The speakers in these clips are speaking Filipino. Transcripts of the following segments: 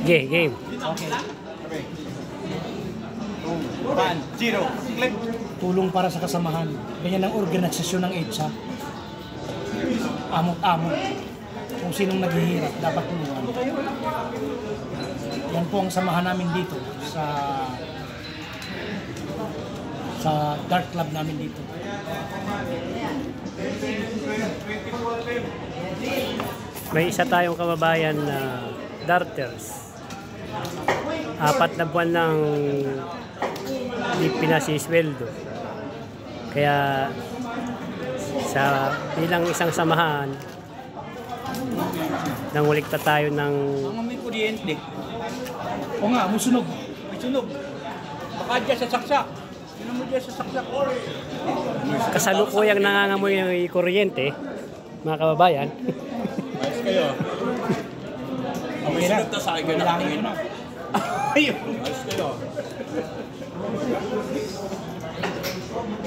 Sige, game. Okay. 1-0. Click. Tulong para sa kasamahan. Ganyan ang organisasyon ng EDSA. Amot-amot. Kung sinong naghihirap, dapat tulungan. Yan po ang samahan namin dito sa Dart Club namin dito. May isa tayong kababayan na darters. 4 na buwan nang di pinasisweldo. Kaya sa bilang isang samahan, nangulikta tayo ng Ang may kuryente. O nga, musunog. May sunog. Baka dyan sa saksak. Sino mo dyan sa saksak? kasalukuyang nangangamoy ng kuryente, mga kababayan. Ayos kayo. May sunog na sa akin kayo nakatingin. Ayun. Ayos kayo.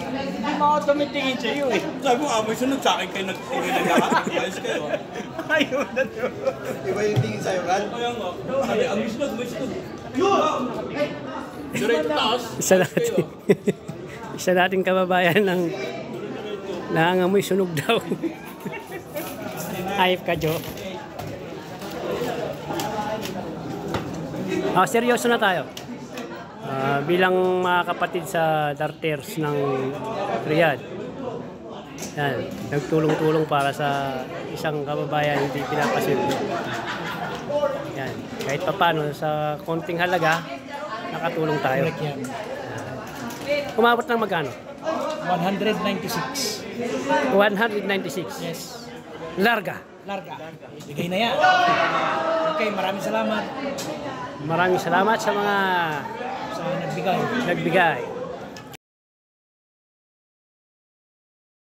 Hindi mo ako tumitingin sa iyo eh. Sabi mo, may sunog sa akin kayo nagtingin na lahat. Ayos kayo. Ayun na to. Iba yung tingin sa'yo, Brad? Kaya nga. Sabi, ang sunog, may sunog. Diretso taas. Isa nating kababayan ng nangangamoy sunog daw. Ayop ka, Jo. Seryoso na tayo. Bilang mga kapatid sa darters ng Riyadh, yan, nagtulong-tulong para sa isang kababayan hindi pinapasildo. Yan, kahit paano sa konting halaga, nakatulong tayo. Correct yan. Umabot ng magkano? 196. 196. Yes. Larga. Larga. Bigay na yan. Okay, maraming salamat Maraming salamat sa mga sa nagbigay. nagbigay.